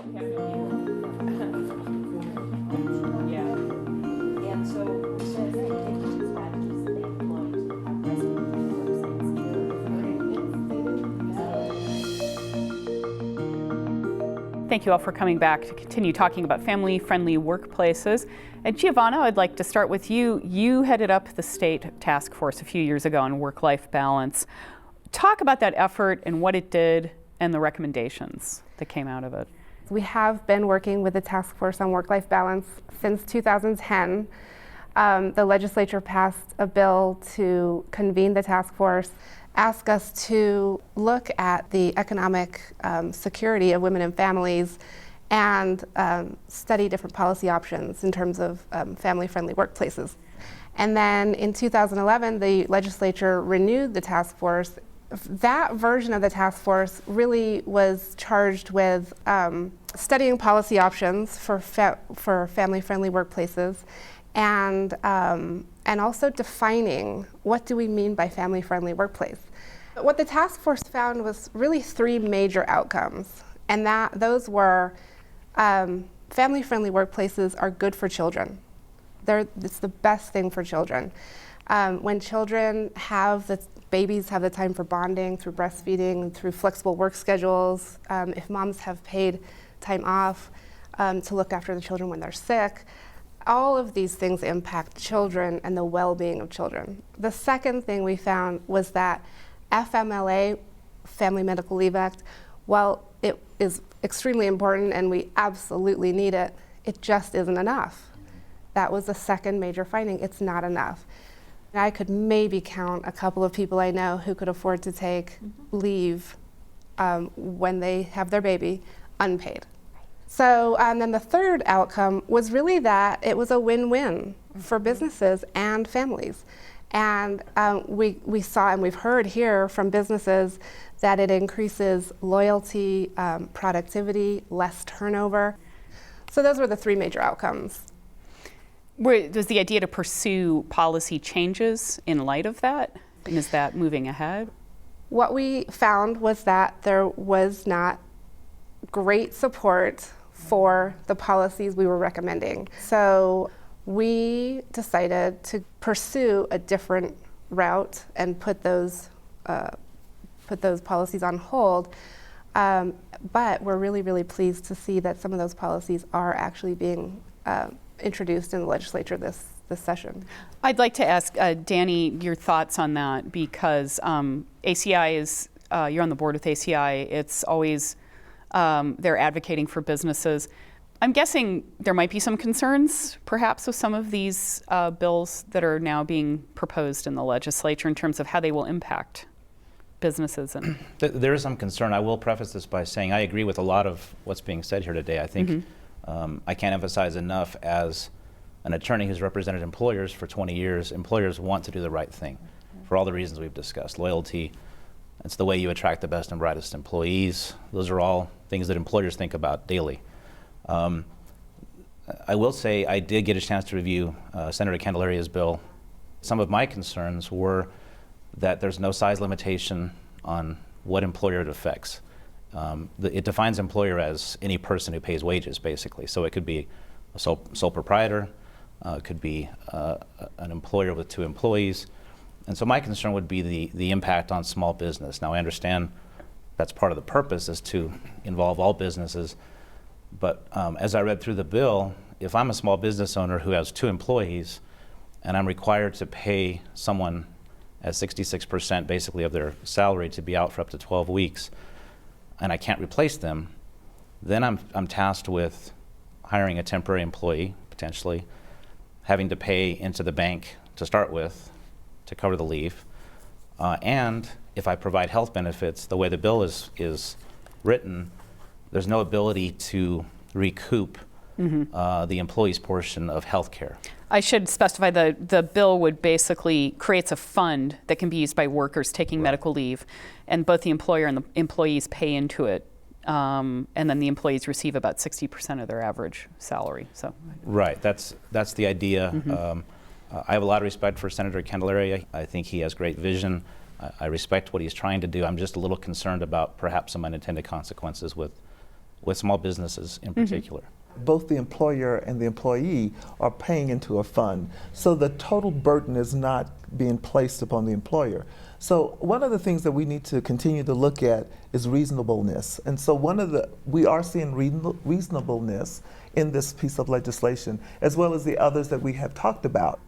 We have no Yeah. And so it says that kitchen strategies that they employ to have resident websites. Thank you all for coming back to continue talking about family-friendly workplaces. And Giovanna, I'd like to start with you. You headed up the state task force a few years ago on work-life balance. Talk about that effort and what it did and the recommendations that came out of it. We have been working with the task force on work-life balance since 2010. The legislature passed a bill to convene the task force, ask us to look at the economic security of women and families and study different policy options in terms of family-friendly workplaces. And then in 2011, the legislature renewed the task force. That version of the task force really was charged with studying policy options for family-friendly workplaces, and also defining what do we mean by family-friendly workplace. What the task force found was really three major outcomes, and those were family-friendly workplaces are good for children. It's the best thing for children. When children babies have the time for bonding through breastfeeding, through flexible work schedules, if moms have paid time off to look after the children when they're sick, all of these things impact children and the well-being of children. The second thing we found was that FMLA, Family Medical Leave Act, while it is extremely important and we absolutely need it, it just isn't enough. That was the second major finding. It's not enough. I could maybe count a couple of people I know who could afford to take leave when they have their baby unpaid. So then the third outcome was really that it was a win-win for businesses and families. And we saw and we've heard here from businesses that it increases loyalty, productivity, less turnover. So those were the three major outcomes. Was the idea to pursue policy changes in light of that? And is that moving ahead? What we found was that there was not great support for the policies we were recommending. So we decided to pursue a different route and put those policies on hold. But we're really, really pleased to see that some of those policies are actually being introduced in the legislature this session. I'd like to ask Danny your thoughts on that, because ACI is, you're on the board with ACI. It's always, they're advocating for businesses. I'm guessing there might be some concerns perhaps with some of these bills that are now being proposed in the legislature in terms of how they will impact businesses. And there is some concern. I will preface this by saying I agree with a lot of what's being said here today. I think I can't emphasize enough, as an attorney who's represented employers for 20 years, employers want to do the right thing for all the reasons we've discussed. Loyalty, it's the way you attract the best and brightest employees. Those are all things that employers think about daily. I will say I did get a chance to review Senator Candelaria's bill. Some of my concerns were that there's no size limitation on what employer it affects. It defines employer as any person who pays wages, basically. So it could be a sole proprietor, it could be an employer with 2 employees. And so my concern would be the impact on small business. Now I understand that's part of the purpose, is to involve all businesses. But as I read through the bill, if I'm a small business owner who has 2 employees and I'm required to pay someone at 66% basically of their salary to be out for up to 12 weeks, and I can't replace them, then I'm tasked with hiring a temporary employee, potentially, having to pay into the bank to start with to cover the leave. And if I provide health benefits, the way the bill is written, there's no ability to recoup the employee's portion of health care. I should specify the bill would basically creates a fund that can be used by workers taking medical leave, and both the employer and the employees pay into it, and then the employees receive about 60% of their average salary. So, right, that's the idea. I have a lot of respect for Senator Candelaria. I think he has great vision. I respect what he's trying to do. I'm just a little concerned about perhaps some unintended consequences with with small businesses in particular. Both the employer and the employee are paying into a fund, so the total burden is not being placed upon the employer. So one of the things that we need to continue to look at is reasonableness. And so we are seeing reasonableness in this piece of legislation, as well as the others that we have talked about.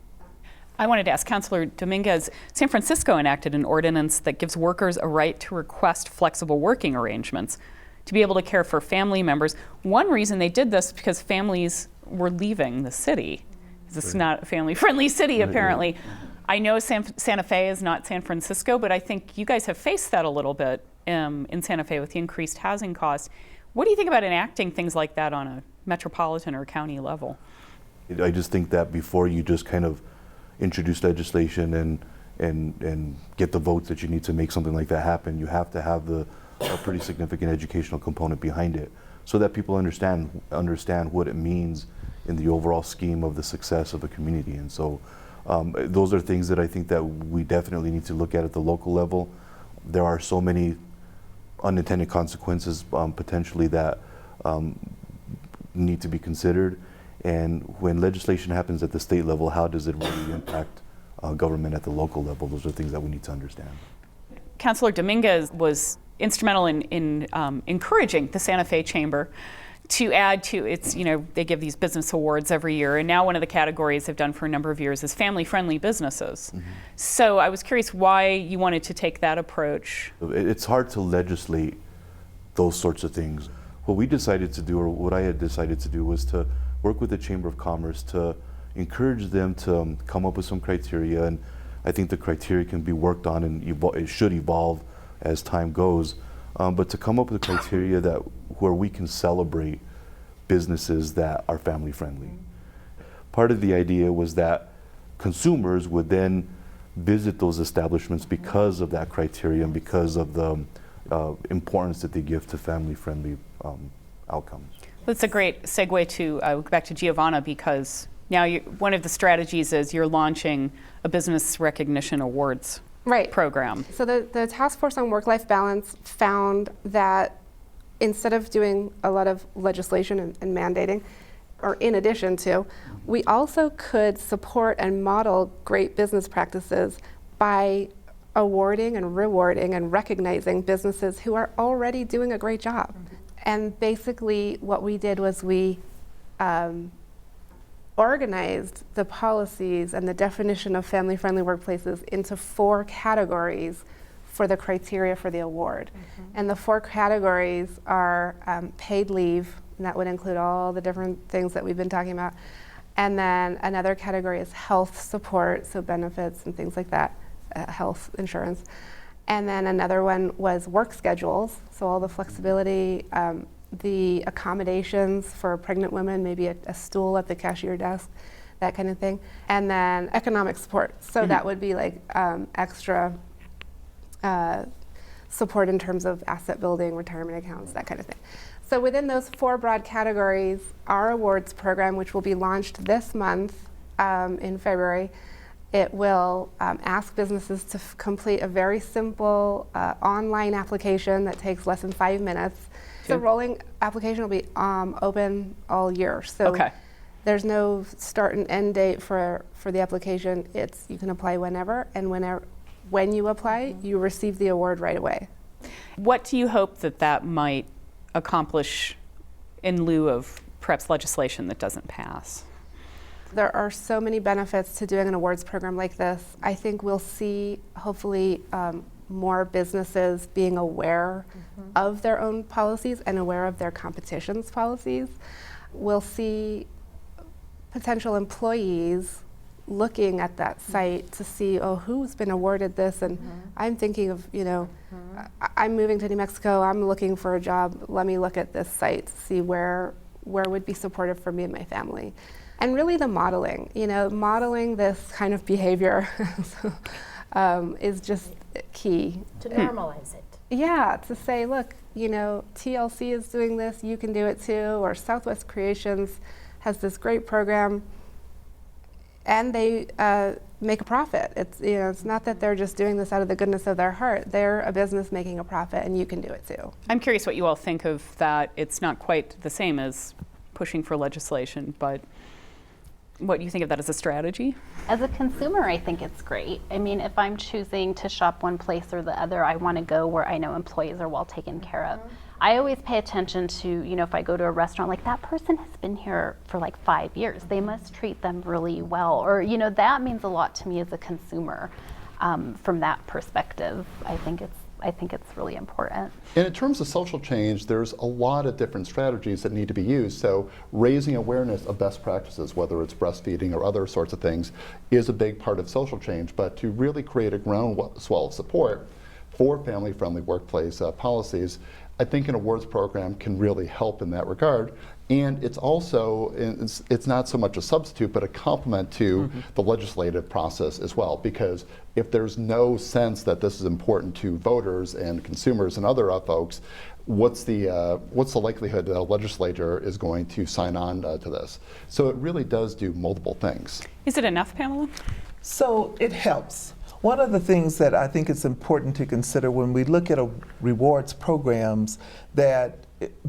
I wanted to ask Councilor Dominguez, San Francisco enacted an ordinance that gives workers a right to request flexible working arrangements to be able to care for family members. One reason they did this is because families were leaving the city. This is not a family-friendly city, apparently. I know Santa Fe is not San Francisco, but I think you guys have faced that a little bit in Santa Fe with the increased housing costs. What do you think about enacting things like that on a metropolitan or county level? I just think that before you just kind of introduce legislation and get the votes that you need to make something like that happen, you have to have a pretty significant educational component behind it, so that people understand what it means in the overall scheme of the success of the community. And so those are things that I think that we definitely need to look at the local level. There are so many unintended consequences potentially that need to be considered. And when legislation happens at the state level, how does it really impact government at the local level? Those are things that we need to understand. Councilor Dominguez was instrumental in encouraging the Santa Fe Chamber to add to its, they give these business awards every year, and now one of the categories they've done for a number of years is family-friendly businesses. Mm-hmm. So I was curious why you wanted to take that approach. It's hard to legislate those sorts of things. What we decided to do, or what I had decided to do, was to work with the Chamber of Commerce to encourage them to come up with some criteria, and I think the criteria can be worked on and it should evolve as time goes, but to come up with a criteria where we can celebrate businesses that are family friendly. Part of the idea was that consumers would then visit those establishments because of that criteria and because of the importance that they give to family friendly outcomes. That's a great segue to go back to Giovanna, because now one of the strategies is you're launching a business recognition awards program. So the Task Force on Work-Life Balance found that instead of doing a lot of legislation and mandating, or in addition to, we also could support and model great business practices by awarding and rewarding and recognizing businesses who are already doing a great job. Mm-hmm. And basically what we did was we organized the policies and the definition of family-friendly workplaces into 4 categories for the criteria for the award. Mm-hmm. And the 4 categories are paid leave, and that would include all the different things that we've been talking about. And then another category is health support, so benefits and things like that, health insurance. And then another one was work schedules, so all the flexibility, the accommodations for pregnant women, maybe a stool at the cashier desk, that kind of thing. And then economic support, so that would be like extra support in terms of asset building, retirement accounts, that kind of thing. So within those 4 broad categories, our awards program, which will be launched this month in February, it will ask businesses to complete a very simple online application that takes less than 5 minutes. The rolling application will be open all year. So there's no start and end date for the application. You can apply whenever, and when you apply, you receive the award right away. What do you hope that might accomplish in lieu of perhaps legislation that doesn't pass? There are so many benefits to doing an awards program like this. I think we'll see, hopefully, more businesses being aware of their own policies and aware of their competition's policies. We'll see potential employees looking at that site to see, who's been awarded this, and I'm thinking of, I'm moving to New Mexico, I'm looking for a job, let me look at this site to see where would be supportive for me and my family. And really the modeling, modeling this kind of behavior is just key. To normalize it. Yeah, to say, look, TLC is doing this, you can do it too, or Southwest Creations has this great program. and they make a profit. It's not that they're just doing this out of the goodness of their heart. They're a business making a profit, and you can do it too. I'm curious what you all think of that. It's not quite the same as pushing for legislation, but what do you think of that as a strategy? As a consumer, I think it's great. I mean, if I'm choosing to shop one place or the other, I want to go where I know employees are well taken care of. I always pay attention to, if I go to a restaurant, like that person has been here for like 5 years. They must treat them really well. Or, that means a lot to me as a consumer from that perspective. I think it's really important. And in terms of social change, there's a lot of different strategies that need to be used. So raising awareness of best practices, whether it's breastfeeding or other sorts of things, is a big part of social change. But to really create a groundswell of support for family-friendly workplace policies, I think an awards program can really help in that regard. And it's also, it's not so much a substitute, but a complement to the legislative process as well. Because if there's no sense that this is important to voters and consumers and other folks, what's the likelihood that a legislator is going to sign on to this? So it really does do multiple things. Is it enough, Pamela? So it helps. One of the things that I think it's important to consider when we look at rewards programs, that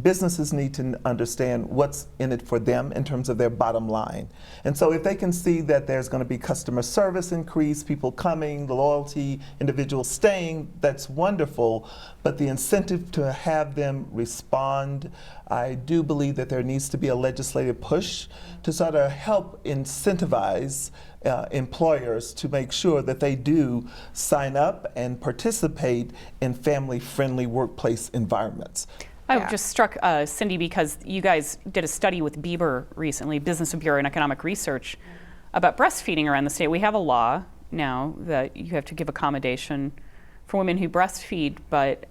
businesses need to understand what's in it for them in terms of their bottom line. And so if they can see that there's going to be customer service increase, people coming, the loyalty, individuals staying, that's wonderful. But the incentive to have them respond, I do believe that there needs to be a legislative push to sort of help incentivize employers to make sure that they do sign up and participate in family-friendly workplace environments. I was just struck, Cindy, because you guys did a study with Bieber recently, Business Bureau and Economic Research, about breastfeeding around the state. We have a law now that you have to give accommodation for women who breastfeed, but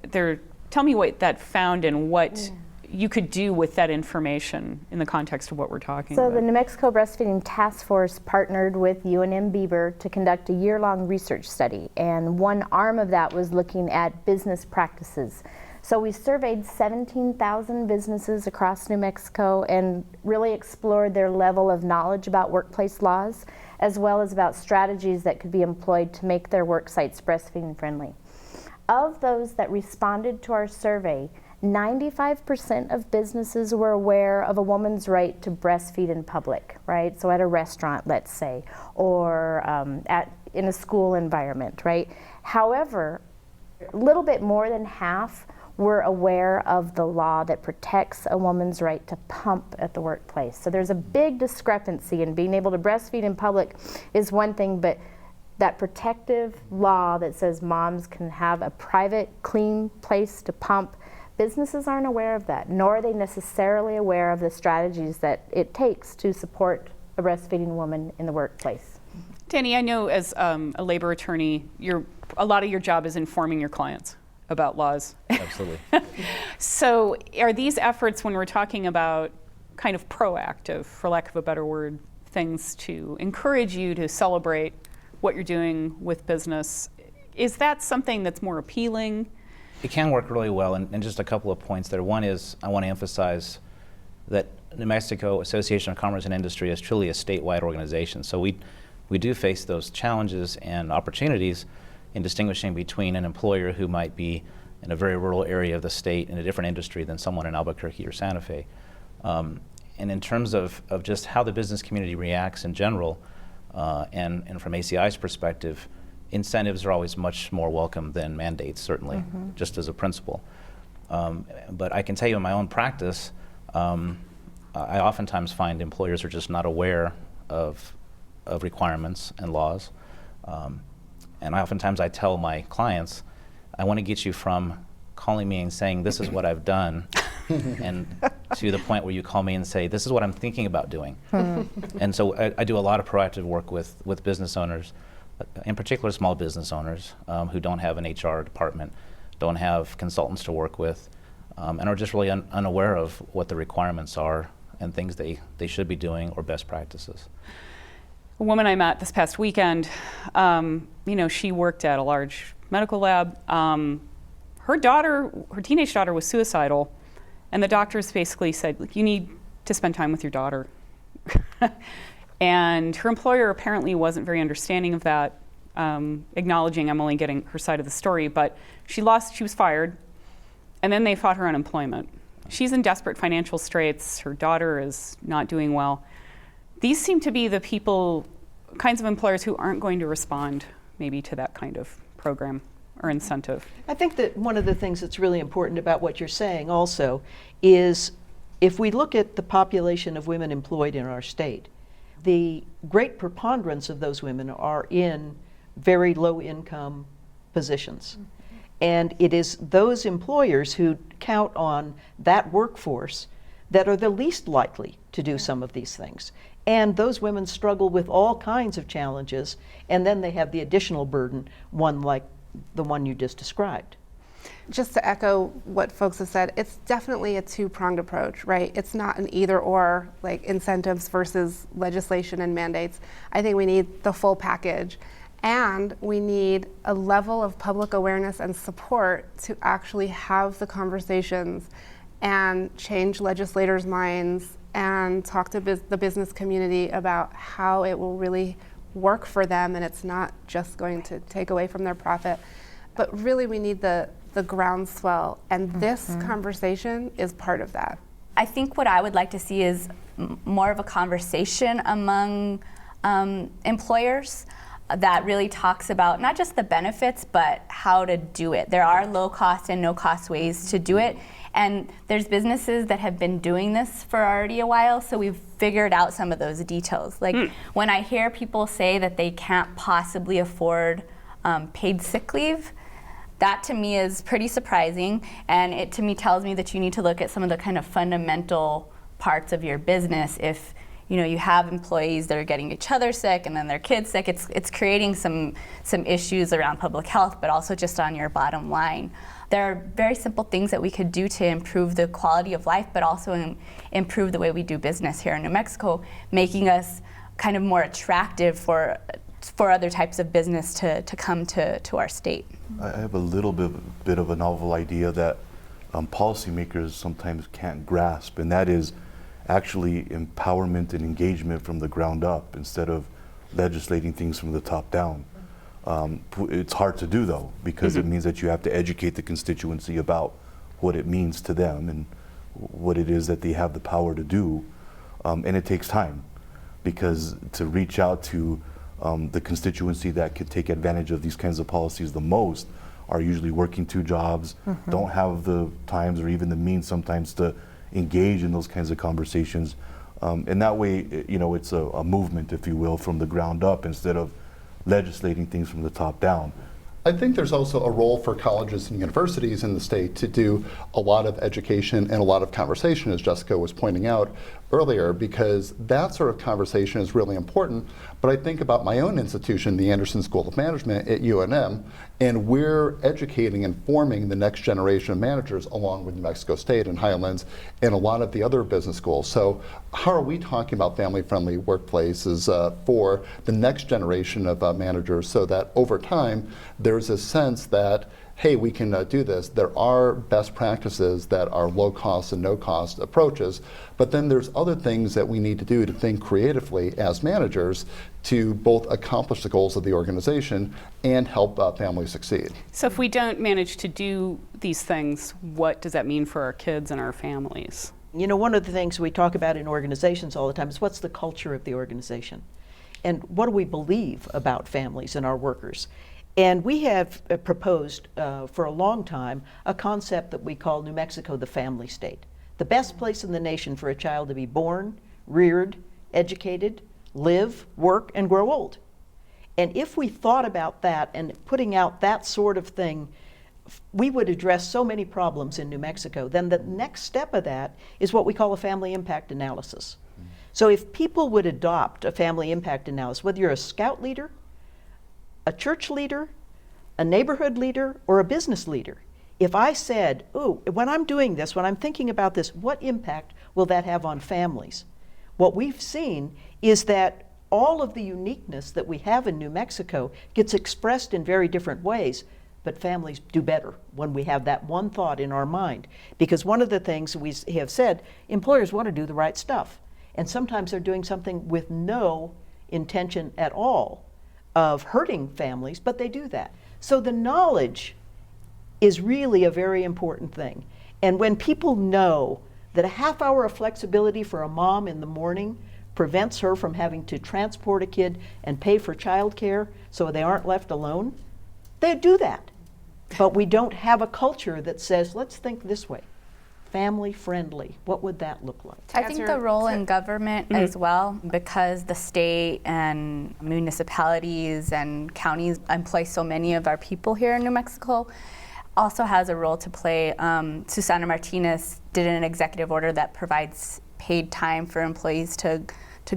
tell me what that found and what you could do with that information in the context of what we're talking So about. the New Mexico Breastfeeding Task Force partnered with UNM Bieber to conduct a year-long research study, and one arm of that was looking at business practices. So we surveyed 17,000 businesses across New Mexico and really explored their level of knowledge about workplace laws, as well as about strategies that could be employed to make their work sites breastfeeding friendly. Of those that responded to our survey, 95% of businesses were aware of a woman's right to breastfeed in public, right? So at a restaurant, let's say, or in a school environment, right? However, a little bit more than half were aware of the law that protects a woman's right to pump at the workplace. So there's a big discrepancy, in being able to breastfeed in public is one thing, but that protective law that says moms can have a private, clean place to pump, businesses aren't aware of that, nor are they necessarily aware of the strategies that it takes to support a breastfeeding woman in the workplace. Danny, I know as a labor attorney, a lot of your job is informing your clients about laws. Absolutely. So are these efforts, when we're talking about kind of proactive, for lack of a better word, things to encourage you to celebrate what you're doing with business, is that something that's more appealing? It can work really well, and just a couple of points there. One is I want to emphasize that New Mexico Association of Commerce and Industry is truly a statewide organization. So we do face those challenges and opportunities in distinguishing between an employer who might be in a very rural area of the state in a different industry than someone in Albuquerque or Santa Fe. And in terms of just how the business community reacts in general, and from ACI's perspective, incentives are always much more welcome than mandates, certainly, just as a principle. But I can tell you in my own practice, I oftentimes find employers are just not aware of requirements and laws. And oftentimes I tell my clients, I want to get you from calling me and saying, this is what I've done, and to the point where you call me and say, this is what I'm thinking about doing. And so I do a lot of proactive work with business owners, in particular small business owners who don't have an HR department, don't have consultants to work with, and are just really unaware of what the requirements are and things they should be doing or best practices. A woman I met this past weekend, she worked at a large medical lab. Her teenage daughter was suicidal, and the doctors basically said, you need to spend time with your daughter. And her employer apparently wasn't very understanding of that, acknowledging I'm only getting her side of the story, but she was fired, and then they fought her unemployment. She's in desperate financial straits. Her daughter is not doing well. These seem to be the kinds of employers who aren't going to respond maybe to that kind of program or incentive. I think that one of the things that's really important about what you're saying also is if we look at the population of women employed in our state, the great preponderance of those women are in very low income positions. And it is those employers who count on that workforce that are the least likely to do some of these things. And those women struggle with all kinds of challenges, and then they have the additional burden, one like the one you just described. Just to echo what folks have said, it's definitely a two-pronged approach, right? It's not an either or, like incentives versus legislation and mandates. I think we need the full package. And we need a level of public awareness and support to actually have the conversations and change legislators' minds and talk to the business community about how it will really work for them, and it's not just going to take away from their profit. But really we need the groundswell, and this conversation is part of that. I think what I would like to see is more of a conversation among employers that really talks about not just the benefits, but how to do it. There are low cost and no cost ways to do it. And there's businesses that have been doing this for already a while, so we've figured out some of those details. Like when I hear people say that they can't possibly afford paid sick leave, that to me is pretty surprising, and it to me tells me that you need to look at some of the kind of fundamental parts of your business. If you have employees that are getting each other sick and then their kids sick, it's creating some issues around public health, but also just on your bottom line. There are very simple things that we could do to improve the quality of life, but also improve the way we do business here in New Mexico, making us kind of more attractive for other types of business to come to our state. I have a little bit of a novel idea that policymakers sometimes can't grasp, and that is actually empowerment and engagement from the ground up instead of legislating things from the top down. It's hard to do though, because it means that you have to educate the constituency about what it means to them and what it is that they have the power to do. And it takes time, because to reach out to the constituency that could take advantage of these kinds of policies the most are usually working two jobs, don't have the times or even the means sometimes to engage in those kinds of conversations. And that way, it's a movement, if you will, from the ground up instead of legislating things from the top down. I think there's also a role for colleges and universities in the state to do a lot of education and a lot of conversation, as Jessica was pointing out earlier, because that sort of conversation is really important. But I think about my own institution, the Anderson School of Management at UNM, and we're educating and forming the next generation of managers along with New Mexico State and Highlands and a lot of the other business schools. So how are we talking about family-friendly workplaces for the next generation of managers, so that over time there's a sense that, hey, we can do this. There are best practices that are low cost and no cost approaches, but then there's other things that we need to do to think creatively as managers to both accomplish the goals of the organization and help families succeed. So if we don't manage to do these things, what does that mean for our kids and our families? One of the things we talk about in organizations all the time is what's the culture of the organization? And what do we believe about families and our workers? And we have proposed for a long time a concept that we call New Mexico the family state. The best place in the nation for a child to be born, reared, educated, live, work, and grow old. And if we thought about that and putting out that sort of thing, we would address so many problems in New Mexico. Then the next step of that is what we call a family impact analysis. So if people would adopt a family impact analysis, whether you're a scout leader, a church leader, a neighborhood leader, or a business leader, if I said, when I'm doing this, when I'm thinking about this, what impact will that have on families? What we've seen is that all of the uniqueness that we have in New Mexico gets expressed in very different ways, but families do better when we have that one thought in our mind. Because one of the things we have said, employers want to do the right stuff. And sometimes they're doing something with no intention at all of hurting families, but they do that. So the knowledge is really a very important thing. And when people know that a half hour of flexibility for a mom in the morning prevents her from having to transport a kid and pay for childcare so they aren't left alone, they do that. But we don't have a culture that says, let's think this way. Family friendly. What would that look like? I think the role in government as well, because the state and municipalities and counties employ so many of our people here in New Mexico, also has a role to play. Susana Martinez did an executive order that provides paid time for employees to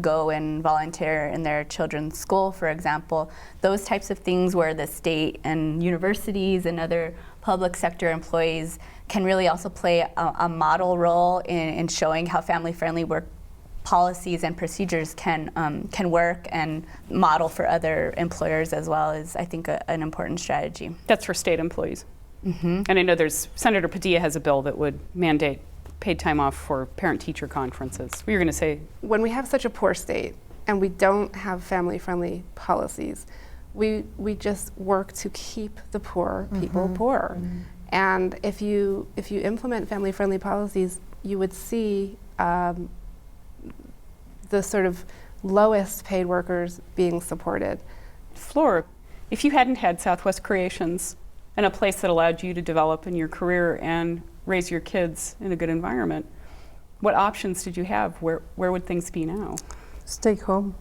go and volunteer in their children's school, for example. Those types of things where the state and universities and other public sector employees can really also play a model role in showing how family-friendly work policies and procedures can work and model for other employers as well is, I think, an important strategy. That's for state employees. And I know Senator Padilla has a bill that would mandate paid time off for parent-teacher conferences. What were you going to say? When we have such a poor state and we don't have family-friendly policies, we just work to keep the poor people poor. And if you implement family-friendly policies, you would see the sort of lowest paid workers being supported. Flora, if you hadn't had Southwest Creations and a place that allowed you to develop in your career and raise your kids in a good environment, what options did you have? Where would things be now? Stay home.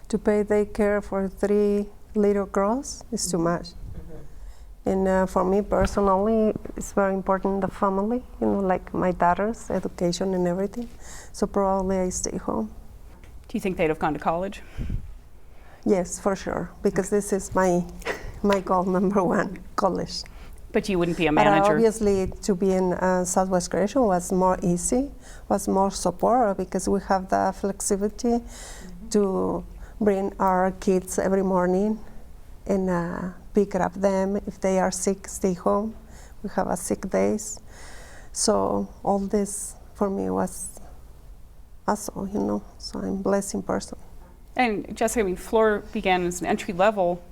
To pay daycare for 3 little girls is too much. And for me personally, it's very important the family, like my daughter's education and everything. So probably I stay home. Do you think they'd have gone to college? Yes, for sure, because this is my goal number 1, college. But you wouldn't be a But manager? obviously to be in Southwest Creation was more easy, was more support because we have the flexibility to bring our kids every morning and pick up them. If they are sick, stay home. We have a sick days. So all this for me was awesome, so I'm a blessing person. And Jessica, Flora began as an entry level,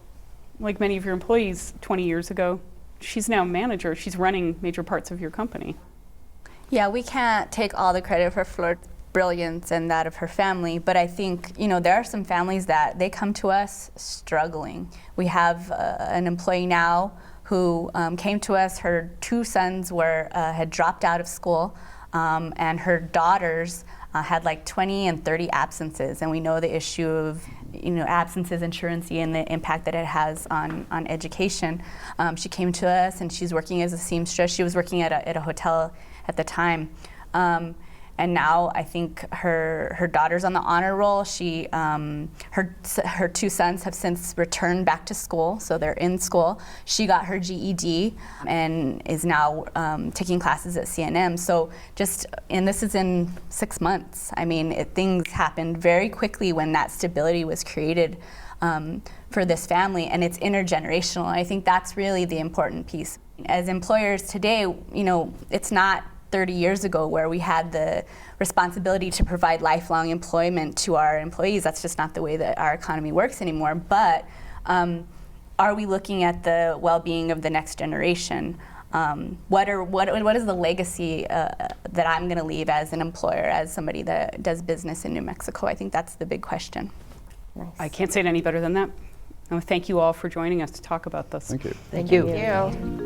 like many of your employees 20 years ago. She's now manager. She's running major parts of your company. Yeah, we can't take all the credit for Flora's brilliance and that of her family, but I think, there are some families that they come to us struggling. We have an employee now who came to us. Her 2 sons had dropped out of school, and her daughters had like 20 and 30 absences, and we know the issue of absences in truancy and the impact that it has on education. She came to us and she's working as a seamstress. She was working at a hotel at the time. And now I think her daughter's on the honor roll. Her 2 sons have since returned back to school, so they're in school. She got her GED and is now taking classes at CNM. So and this is in 6 months. Things happened very quickly when that stability was created for this family, and it's intergenerational. I think that's really the important piece. As employers today, it's not 30 years ago where we had the responsibility to provide lifelong employment to our employees. That's just not the way that our economy works anymore. But are we looking at the well-being of the next generation? What is the legacy that I'm going to leave as an employer, as somebody that does business in New Mexico? I think that's the big question. Nice. I can't say it any better than that. I want to thank you all for joining us to talk about this. Thank you. Thank you. Thank you.